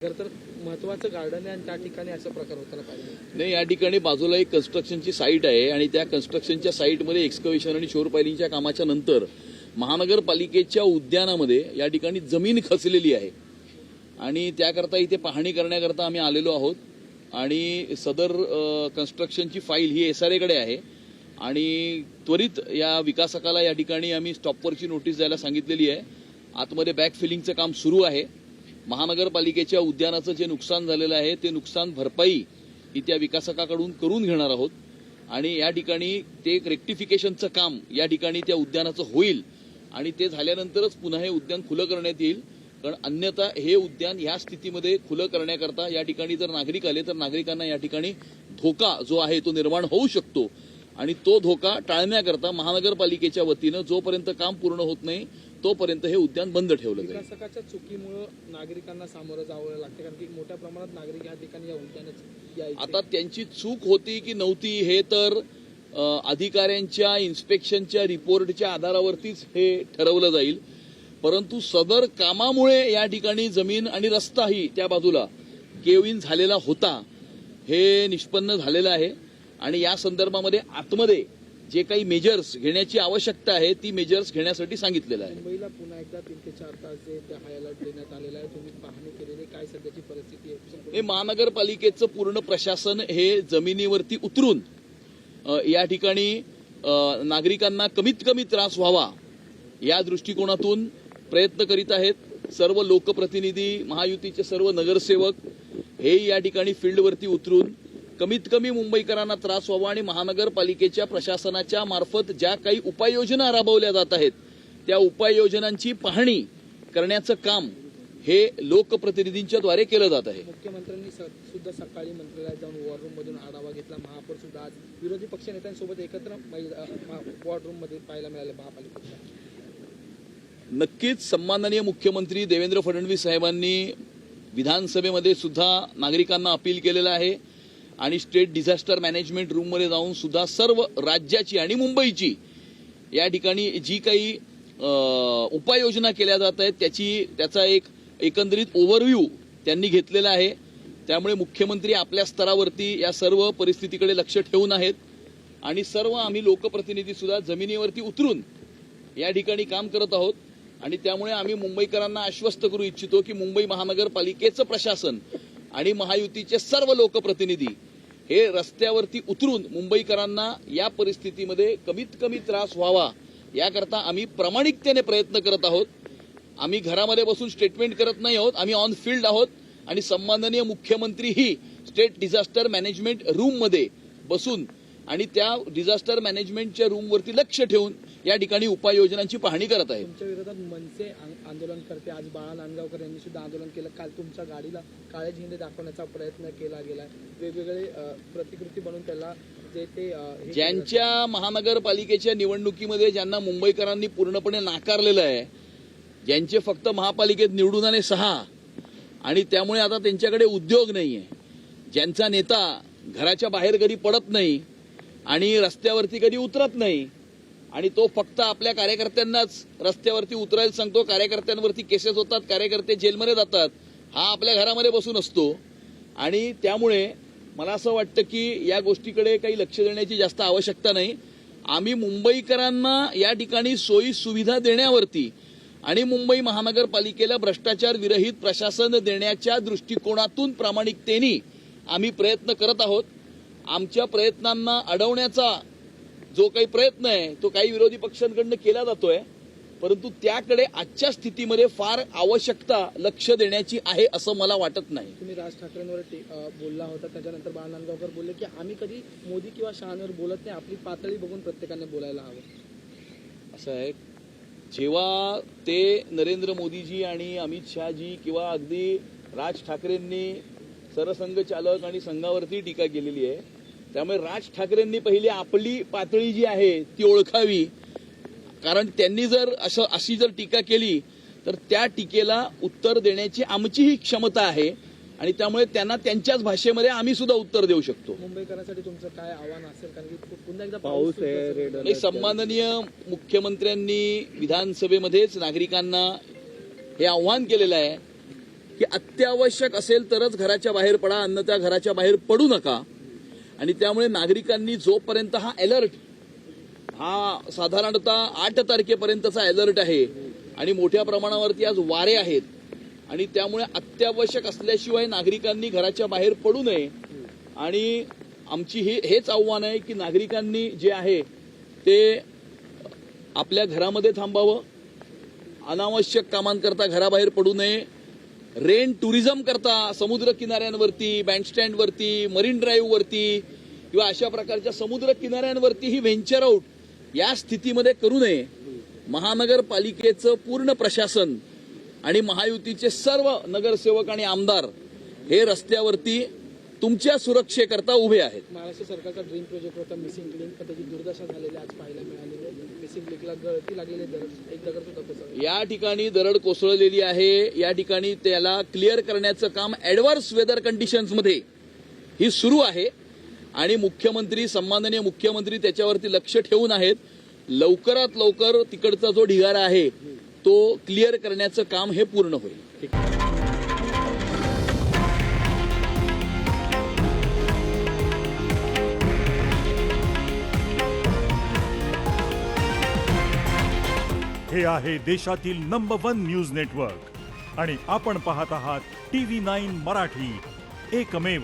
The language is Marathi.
तर महत्त्वाचं गार्डन आहे आणि त्या ठिकाणी असा प्रकार होताना पाहिजे नाही। या ठिकाणी बाजूला एक कन्स्ट्रक्शनची साईट आहे आणि त्या कन्स्ट्रक्शनच्या साईटमध्ये एक्सकव्हेशन आणि शोर पायलिंगच्या कामाच्या नंतर महानगरपालिकेच्या उद्यानामध्ये या ठिकाणी जमीन खचलेली आहे आणि त्याकरता इथे पाहणी करण्याकरता आम्ही आलेलो आहोत आणि सदर कन्स्ट्रक्शनची फाईल ही SRA कडे आहे आणि त्वरित या विकासकाला या ठिकाणी आम्ही स्टॉपवरची नोटीस द्यायला सांगितलेली आहे। आतमध्ये बॅक फिलिंगचं काम सुरू आहे। महानगरपालिकेच्या उद्यानाचं जे नुकसान झालेलं आहे ते नुकसान भरपाई ही त्या विकासकाकडून करून घेणार आहोत आणि या ठिकाणी ते एक रेक्टिफिकेशनचं काम या ठिकाणी त्या उद्यानाचं होईल आणि ते झाल्यानंतरच पुन्हा हे उद्यान खुलं करण्यात येईल। कारण अन्यथा हे उद्यान या स्थितीमध्ये खुलं करण्याकरता या ठिकाणी जर नागरिक आले तर नागरिकांना या ठिकाणी धोका जो आहे तो निर्माण होऊ शकतो आणि तो धोका टाळण्याकरता महानगरपालिकेच्या वतीनं जोपर्यंत काम पूर्ण होत नाही तोपर्यंत हे उद्यान बंद ठेवलं जाईल। विकासकाच्या चुकीमुळे नागरिकांना सामोरं जावं लागतं कारण की मोठ्या प्रमाणात नागरिक या ठिकाणी या उद्यानात यायचे। आता त्यांची चूक होती की नव्हती हे तर अधिकाऱ्यांच्या इन्स्पेक्शनच्या रिपोर्टच्या आधारावरतीच हे ठरवलं जाईल, परंतु सदर कामामुळे या ठिकाणी जमीन आणि रस्ताही त्या बाजूला केव इन झालेला होता हे निष्पन्न झालेलं आहे आणि या संदर्भामध्ये आतमध्ये जे काही मेजर्स घेण्याची आवश्यकता आहे ती मेजर्स घेण्यासाठी सांगितलेलं आहे। मुंबईला पुन्हा एकदा 3 ते 4 तास जे हाय अलर्ट देण्यात आलेला आहे, तुम्ही पाहणी केलेली काय सध्याची परिस्थिती आहे? महानगरपालिकेचं पूर्ण प्रशासन हे जमिनीवरती उतरून या ठिकाणी नागरिकांना कमीत कमी त्रास व्हावा या दृष्टिकोनातून प्रयत्न करीत आहेत। सर्व लोकप्रतिनिधी, महायुतीचे सर्व नगरसेवक हे या ठिकाणी फील्डवरती उतरून कमीत कमी मुंबईकरांना त्रास व्हावा आणि महानगरपालिकेच्या प्रशासनाच्या मार्फत ज्या काही उपाययोजना राबवल्या जात आहेत त्या उपाययोजनांची पाहणी करण्याचं काम हे लोकप्रतिनिधींच्या द्वारे केलं जात आहे। मुख्यमंत्र्यांनी सुद्धा सकाळी मंत्रालयात जाऊन वॉर रूम मधून आढावा घेतला। महापौर सुद्धा आज विरोधी पक्ष नेत्यांसोबत एकत्र वॉर रूम मध्ये पाहायला मिळाले महापालिकेच्या। नक्कीच सन्माननीय मुख्यमंत्री देवेंद्र फडणवीस साहेबांनी विधानसभेमध्ये सुद्धा नागरिकांना अपील केलेलं आहे आणि स्टेट डिझास्टर मॅनेजमेंट रूममध्ये जाऊन सुद्धा सर्व राज्याची आणि मुंबईची या ठिकाणी जी काही उपाययोजना केल्या जात आहेत त्याचा एक एकंदरीत ओव्हरव्ह्यू त्यांनी घेतलेला आहे। त्यामुळे मुख्यमंत्री आपल्या स्तरावरती या सर्व परिस्थितीकडे लक्ष ठेवून आहेत आणि सर्व आम्ही लोकप्रतिनिधी सुद्धा जमिनीवरती उतरून या ठिकाणी काम करत आहोत आणि त्यामुळे आम्ही मुंबईकरांना आश्वस्त करू इच्छितो की मुंबई महानगरपालिकेचं प्रशासन आणि महायुतीचे सर्व लोकप्रतिनिधी हे रस्त्यावरती उतरून मुंबईकरांना या परिस्थितीमध्ये कमीत कमी त्रास व्हावा याकरता आम्ही प्रामाणिकतेने प्रयत्न करत आहोत। आम्ही घरामध्ये बसून स्टेटमेंट करत नाही आहोत, आम्ही ऑन फील्ड आहोत आणि सन्माननीय मुख्यमंत्रीही स्टेट डिझास्टर मॅनेजमेंट रूममध्ये बसून आणि त्या डिझास्टर मॅनेजमेंटच्या रूमवरती लक्ष ठेवून या ठिकाणी उपाययोजनांची पाहणी करत आहेत। तुमच्या विरोधात मनसे आंदोलनकर्ते आज बाळा नांदगावकर यांनी सुद्धा आंदोलन केलं। काल तुमच्या गाडीला काळे झेंडे दाखवण्याचा प्रयत्न केला गेला, वेगवेगळे प्रतिकृती बनवून त्याला जे ते ज्यांच्या महानगरपालिकेच्या निवडणुकीमध्ये ज्यांना मुंबईकरांनी पूर्णपणे नाकारलेलं आहे, ज्यांचे फक्त महापालिकेत निवडून आले 6 आणि त्यामुळे आता त्यांच्याकडे उद्योग नाहीये, ज्यांचा नेता घराच्या बाहेर कधी पडत नाही आणि रस्त्यावरती कधी उतरत नाही आणि तो फक्त आपल्या कार्यकर्त्यांनाच रस्त्यावरती उतरायला सांगतो, कार्यकर्त्यांवरती केसेस होतात, कार्यकर्ते जेलमध्ये जातात, हा आपल्या घरामध्ये बसून असतो आणि त्यामुळे मला असं वाटतं की या गोष्टीकडे काही लक्ष देण्याची जास्त आवश्यकता नाही। आम्ही मुंबईकरांना या ठिकाणी सोयी सुविधा देण्यावरती आणि मुंबई महानगरपालिकेला भ्रष्टाचार विरहित प्रशासन देण्याच्या दृष्टिकोनातून प्रामाणिकतेने आम्ही प्रयत्न करत आहोत। आमच्या प्रयत्नांना अडवण्याचा जो काही प्रयत्न आहे तो काही विरोधी पक्षांकडून केला जातोय, परंतु त्याकडे आजच्या स्थितीमध्ये फार आवश्यकता लक्ष देण्याची आहे असं मला वाटत नाही। तुम्ही राज ठाकरेंवर बोलला होता, त्याच्यानंतर बाळा नांदगावकर बोलले की आम्ही कधी मोदी किंवा शहांवर बोलत नाही, आपली पातळी बघून प्रत्येकाने बोलायला हवं। असं आहे, जेव्हा ते नरेंद्र मोदीजी आणि अमित शहाजी किंवा अगदी राज ठाकरेंनी सरसंघचालक आणि संघावरती टीका केलेली आहे, त्यामुळे राज ठाकरेंनी पहिली आपली पातळी जी आहे ती ओळखावी, कारण त्यांनी जर अशी जर टीका केली तर त्या टीकेला उत्तर देण्याची आमचीही क्षमता आहे आणि त्यामुळे त्यांना त्यांच्याच भाषेमध्ये आम्ही सुद्धा उत्तर देऊ शकतो। मुंबईकरांसाठी तुमचं काय आव्हान असेल, कारण की पुन्हा एकदा पाऊस आहे? सन्माननीय मुख्यमंत्र्यांनी विधानसभेमध्येच नागरिकांना हे आव्हान केलेलं आहे की अत्यावश्यक असेल तरच घराच्या बाहेर पडा, अन्यथा घराच्या बाहेर पडू नका. आणि त्यामुळे नागरिकांनी जोपर्यंत हा अलर्ट, हा साधारणतः 8 तारखेपर्यंतचा अलर्ट आहे आणि मोठ्या प्रमाणावरती आज वारे आहेत आणि त्यामुळे अत्यावश्यक असल्याशिवाय नागरिकांनी घराच्या बाहेर पडू नये. आणि आमची हेच आव्हान आहे की नागरिकांनी जे आहे ते आपल्या घरामध्ये थांबावं, अनावश्यक कामांकरता घराबाहेर पडू नये. रेन टुरिझम करता समुद्र किनाऱ्यांवरती, बँडस्टँडवरती, मरीन ड्राईव्हवरती किंवा अशा प्रकारच्या समुद्र किनाऱ्यांवरती ही व्हेंचर आउट या स्थितीमध्ये करू नये. महानगरपालिकेचं पूर्ण प्रशासन आणि महायुतीचे सर्व नगरसेवक आणि आमदार हे रस्त्यावरती तुमच्या सुरक्षेकरता उभे आहेत. महाराष्ट्र सरकारचा ड्रीम प्रोजेक्ट होता मिसिंग लिंक, पण त्याची दुर्दशा झालेली आज पाहायला मिळालेली आहे. मिसिंग लिंकला गळती लागलेली दरड, एक दगड सुद्धा कोसळला. या ठिकाणी दरड कोसळलेली आहे. या ठिकाणी त्याला क्लिअर करण्याचं काम ॲडव्हर्स वेदर कंडिशन्समध्ये ही सुरू आहे आणि मुख्यमंत्री, सन्माननीय मुख्यमंत्री त्याच्यावरती लक्ष ठेवून आहेत. लवकरात लवकर तिकडचा जो ढिगारा आहे तो क्लिअर करण्याचं काम हे पूर्ण होईल. हे आहे देशातील नंबर 1 न्यूज नेटवर्क आणि आपण पाहत आहात TV9 मराठी, एकमेव.